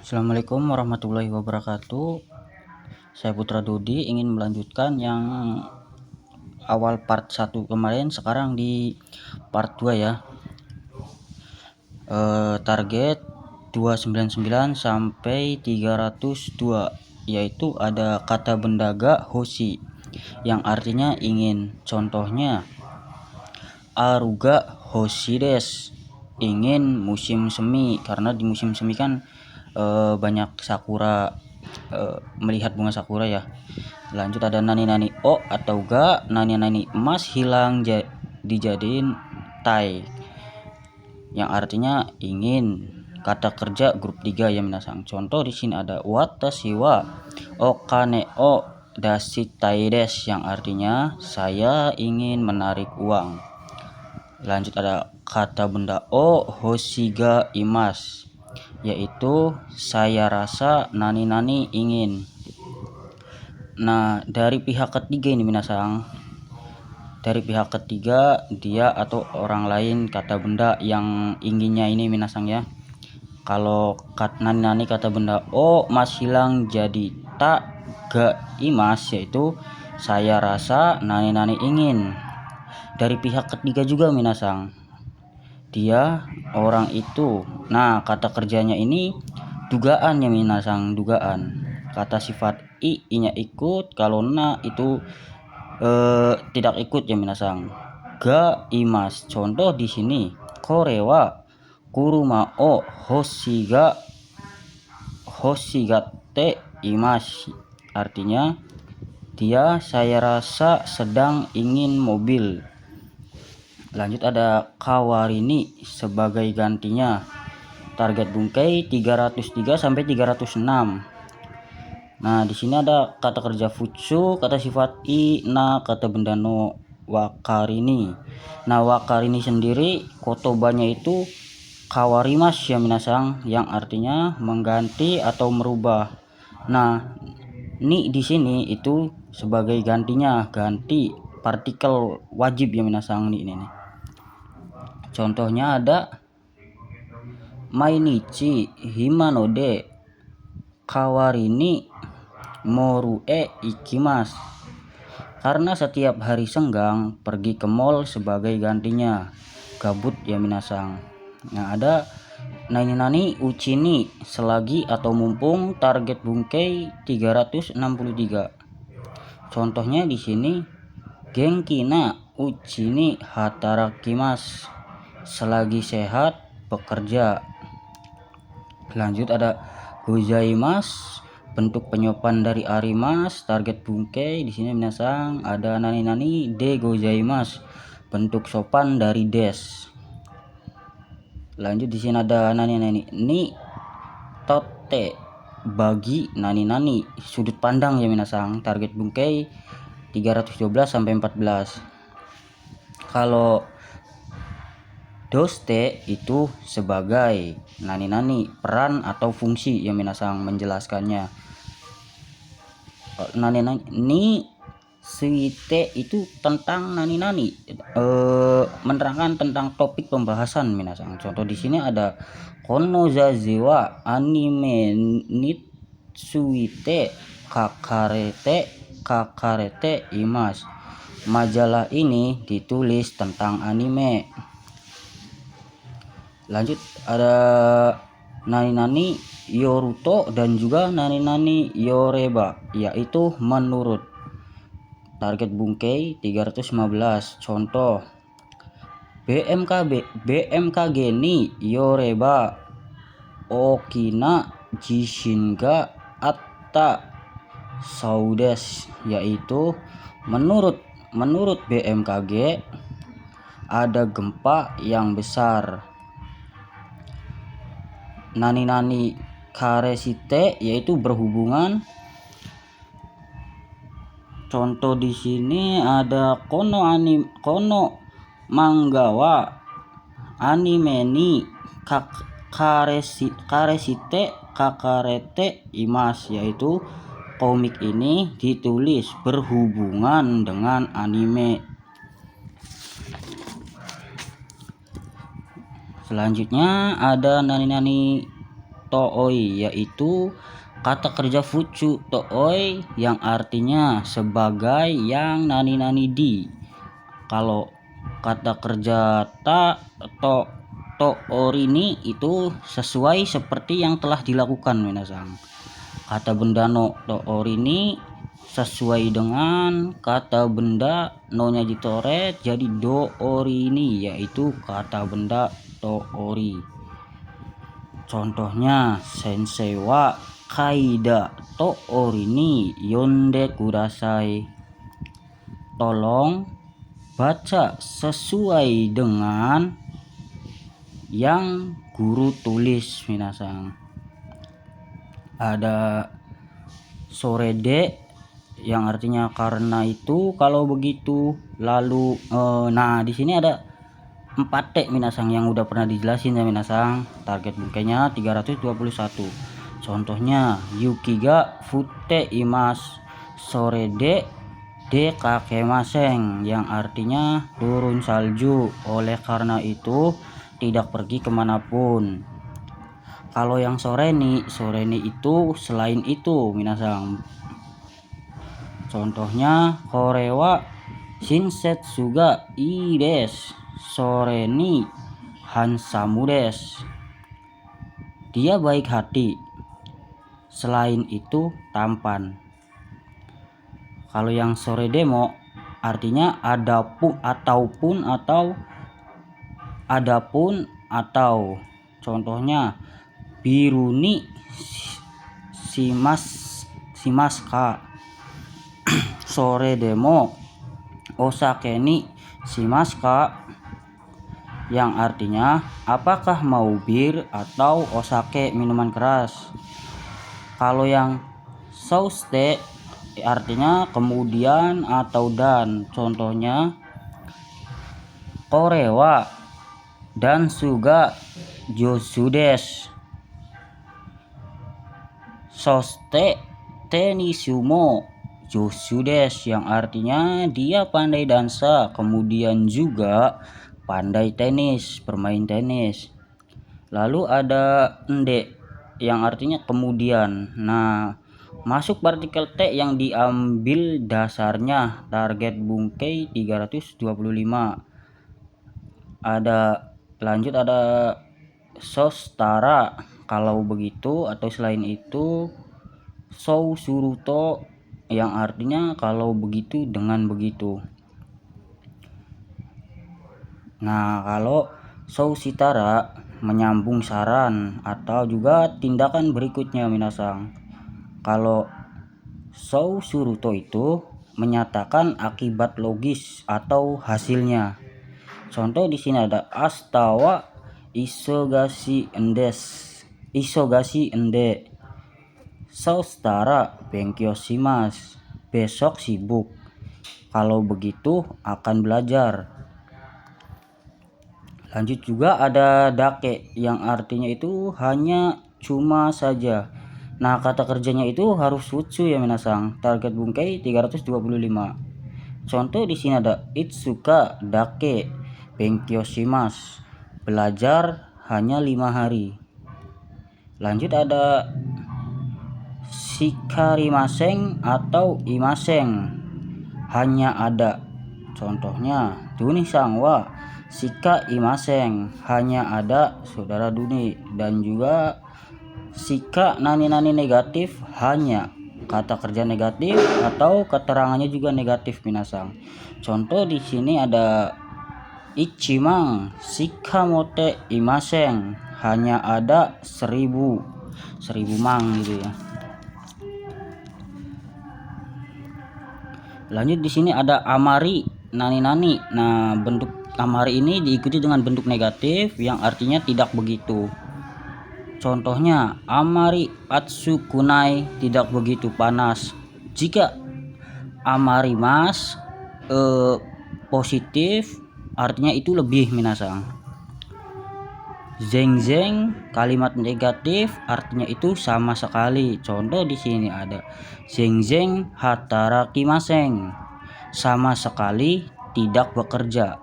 Assalamualaikum warahmatullahi wabarakatuh. Saya Putra Dodi ingin melanjutkan yang awal part 1 kemarin, sekarang di part 2 ya. Target 299 sampai 302, yaitu ada kata benda ga hoshi yang artinya ingin. Contohnya aruga hoshi desu, ingin musim semi, karena di musim semi kan banyak sakura, melihat bunga sakura ya. Lanjut ada nani o atau ga, nani emas hilang dijadiin tai yang artinya ingin. Kata kerja grup 3 ya minasang. Contoh di sini ada watashi wa okane o dashitai desu yang artinya saya ingin menarik uang. Lanjut ada kata benda o hoshi ga imasu, yaitu saya rasa nani ingin. Nah, dari pihak ketiga ini minasang, dari pihak ketiga dia atau orang lain kata benda yang inginnya ini minasang ya. Kalau nani kata benda o mas hilang jadi tak ga imas, yaitu saya rasa nani ingin. Dari pihak ketiga juga minasang, dia orang itu. Nah, kata kerjanya ini dugaan ya minasang, dugaan. Kata sifat nya ikut, kalau na itu tidak ikut ya minasang. Ga imas. Contoh di sini korewa kuruma o hoshigate imasu, artinya dia saya rasa sedang ingin mobil. Lanjut ada kawarini sebagai gantinya. Target bungkai 303 sampai 306. Nah, di sini ada kata kerja futsu, kata sifat na, kata benda no wakarini. Nah, wakarini sendiri kotobanya itu kawarimas ya minasang, yang artinya mengganti atau merubah. Nah, ni di sini itu sebagai gantinya, ganti partikel wajib ya minasang ni ini. Contohnya ada mainichi himanode kawarini morue ikimasu, karena setiap hari senggang pergi ke mall sebagai gantinya, gabut ya minasang. Nah, ada nani uchini selagi atau mumpung. Target bungkai 363. Contohnya di sini genki na uchini hatarakimasu, selagi sehat bekerja. Lanjut ada gozaimasu, bentuk penyuapan dari arimas. Target bungkai di sini minasang ada nani de gozaimasu, bentuk sopan dari des. Lanjut di sini ada nani ni tote, bagi nani sudut pandang ya minasang. Target bungkai 312 sampai 14. Kalau doste itu sebagai nani peran atau fungsi ya minasang, menjelaskannya. Nani ni suite itu tentang nani menerangkan tentang topik pembahasan minasang. Contoh di sini ada kono zaze wa anime ni suite kakarete imasu, majalah ini ditulis tentang anime. Lanjut ada nani yoruto dan juga nani yoreba, yaitu menurut. Target bungkai 315. Contoh BMKG ni yoreba okina jishin ga atta saudes, yaitu menurut BMKG ada gempa yang besar. Nani karesite yaitu berhubungan. Contoh di sini ada kono manggawa anime ni karesite kakarete imasu, yaitu komik ini ditulis berhubungan dengan anime. Selanjutnya ada nani tooi, yaitu kata kerja fucu tooi yang artinya sebagai yang nani di. Kalau kata kerja ta toori itu sesuai seperti yang telah dilakukan minasang. Kata benda no toori sesuai dengan kata benda no-nya ditoret jadi doori yaitu kata benda toori. Contohnya sensei wa kaida toori yonde kudasai. Tolong baca sesuai dengan yang guru tulis minasang. Ada sorede yang artinya karena itu, kalau begitu, lalu nah di sini ada 4T minasang yang udah pernah dijelasin ya minasang. Target bungkainya 321. Contohnya yuki ga fute imas sorede de kakemaseng, yang artinya turun salju, oleh karena itu tidak pergi kemanapun. Kalau yang soreni itu selain itu minasang. Contohnya korewa shinsetsu ga ii desu, soreni hansamu desu, dia baik hati, selain itu tampan. Kalau yang sore demo artinya adapun atau contohnya biruni shimaska, sore demo osake ni shimaska, yang artinya apakah mau bir atau osake minuman keras. Kalau yang souste artinya kemudian atau dan, contohnya korewa dan suga josu desu, soste tenisumo josu desu, yang artinya dia pandai dansa kemudian juga pandai tenis, bermain tenis. Lalu ada ende yang artinya kemudian. Nah, masuk partikel T yang diambil dasarnya target bungkai 325. Ada lanjut, ada sostara kalau begitu atau selain itu, sou suruto yang artinya kalau begitu dengan begitu. Nah, kalau sou sitara menyambung saran atau juga tindakan berikutnya minasang. Kalau sou suruto itu menyatakan akibat logis atau hasilnya. Contoh di sini ada astawa isogasi ende, soustara benkyou shimasu, besok sibuk, kalau begitu akan belajar. Lanjut juga ada dake yang artinya itu hanya cuma saja. Nah, kata kerjanya itu harus futsu ya minasang. Target bungkai 325. Contoh di sini ada itsuka dake benkyou shimasu, belajar hanya 5 hari. Lanjut ada shikarimaseng atau imaseng, hanya ada. Contohnya Dunisang wa shika imaseng, hanya ada saudara Duni. Dan juga shika nani negatif, hanya, kata kerja negatif atau keterangannya juga negatif minasang. Contoh di sini ada ichimang shikamote imaseng, hanya ada 1000 mang gitu ya. Lanjut di sini ada amari nani. Nah, bentuk amari ini diikuti dengan bentuk negatif yang artinya tidak begitu. Contohnya amari atsu kunai, tidak begitu panas. Jika amari mas positif artinya itu lebih minasang. Zeng kalimat negatif artinya itu sama sekali. Contoh di sini ada zeng hatarakimaseng, sama sekali tidak bekerja.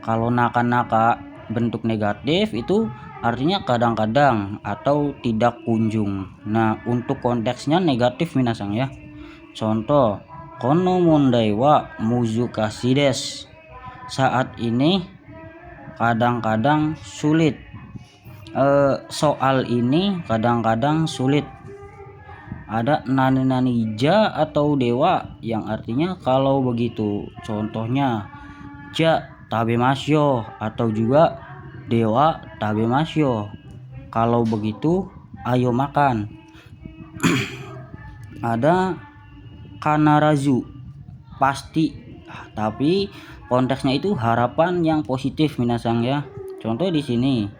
Kalau naka bentuk negatif itu artinya kadang-kadang atau tidak kunjung. Nah, untuk konteksnya negatif minasang ya. Contoh, kono mondai wa muzukashi desu. Saat ini kadang-kadang sulit. Soal ini kadang-kadang sulit. Ada nani ja atau dewa yang artinya kalau begitu. Contohnya ja tabemasyo atau juga dewa tabemasyo. Kalau begitu ayo makan. Ada kanarazu pasti, tapi konteksnya itu harapan yang positif minasang ya. Contoh di sini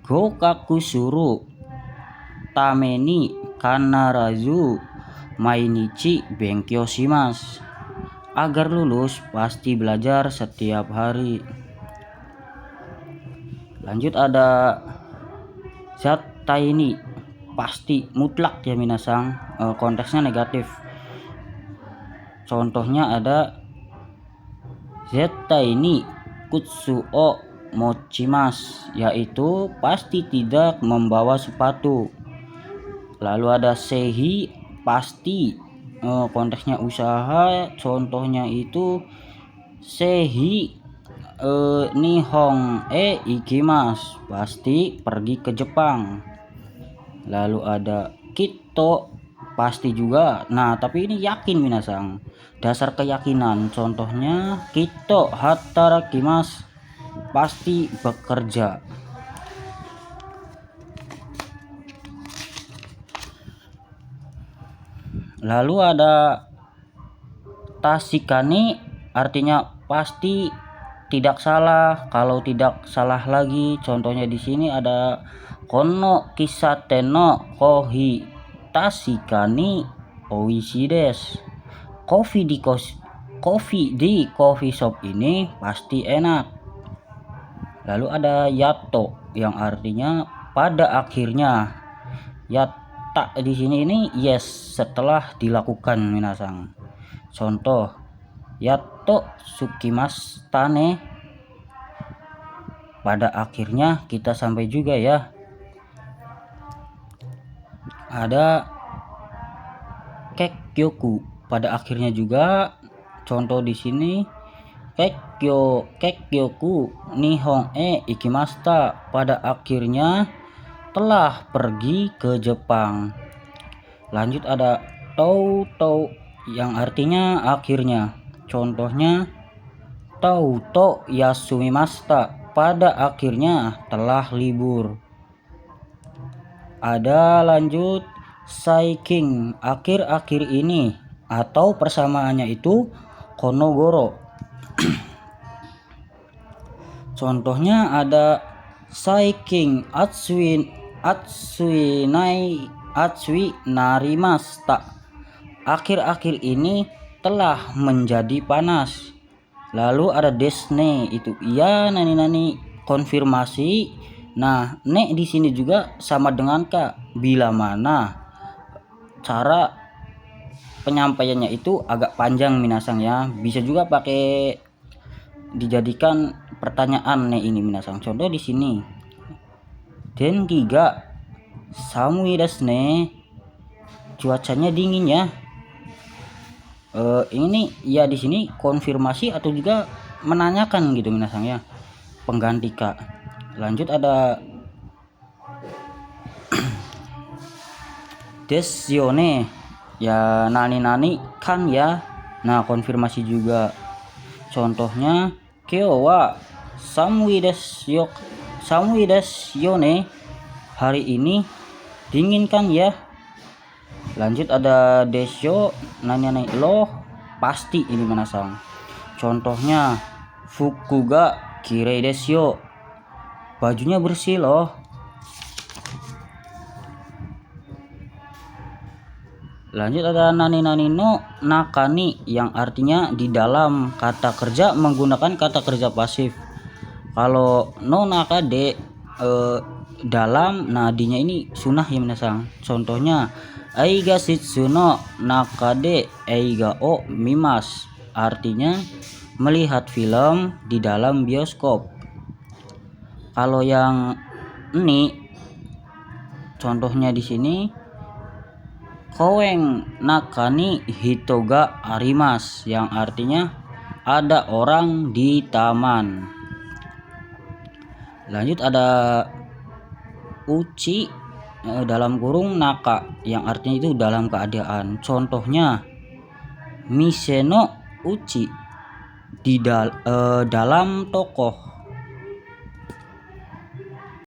gokaku suru tameni kanarazu mainichi benkyou shimasu. Agar lulus pasti belajar setiap hari. Lanjut ada zatai ni pasti mutlak ya minasang, konteksnya negatif. Contohnya ada zatai ni kutsu o mochimasu, yaitu pasti tidak membawa sepatu. Lalu ada sehi pasti, konteksnya usaha. Contohnya itu sehi nihong ikimasu, pasti pergi ke Jepang. Lalu ada kito pasti juga. Nah, tapi ini yakin minasang, dasar keyakinan. Contohnya kito hatarakimasu, pasti bekerja. Lalu ada tasikani artinya pasti tidak salah, kalau tidak salah lagi. Contohnya di sini ada kono kisaten no kohi tasikani oishii desu. Kopi di coffee shop ini pasti enak. Lalu ada yato yang artinya pada akhirnya. Yatta di sini ini yes, setelah dilakukan minasang. Contoh yato sukimasu ne, pada akhirnya kita sampai juga ya. Ada kekyoku, pada akhirnya juga. Contoh di sini kekyoku nihon ikimashita, pada akhirnya telah pergi ke Jepang. Lanjut ada tou yang artinya akhirnya. Contohnya to yasumimashita, pada akhirnya telah libur. Ada lanjut saiking, akhir-akhir ini, atau persamaannya itu konogoro. Contohnya ada saiking atsui narimashita, akhir-akhir ini telah menjadi panas. Lalu ada desne, itu iya nani konfirmasi. Nah, ne di sini juga sama dengan kak, bila mana. Cara penyampaiannya itu agak panjang minasang ya, bisa juga pakai dijadikan pertanyaan ne ini minasang. Contoh di sini denki ga samui desu ne, cuacanya dingin ya. Ini ya di sini konfirmasi atau juga menanyakan gitu minasang ya, pengganti kak. Lanjut ada desyone ya, nani kan ya. Nah, konfirmasi juga. Contohnya kyou wa samui desu yone, hari ini dingin kan ya. Lanjut ada desyo nani lo, pasti ini minasang. Contohnya fuku ga kirei desu, bajunya bersih loh. Lanjut ada nani no nakani yang artinya di dalam. Kata kerja menggunakan kata kerja pasif. Kalau no nakade dalam, nadinya ini sunah ya minasang. Contohnya aiga shitsu no nakade eiga o mimasu, artinya melihat film di dalam bioskop. Kalau yang ini contohnya di sini, Koweng nakani hitoga arimas, yang artinya ada orang di taman. Lanjut ada uci dalam kurung naka, yang artinya itu dalam keadaan. Contohnya miseno uci, dalam toko.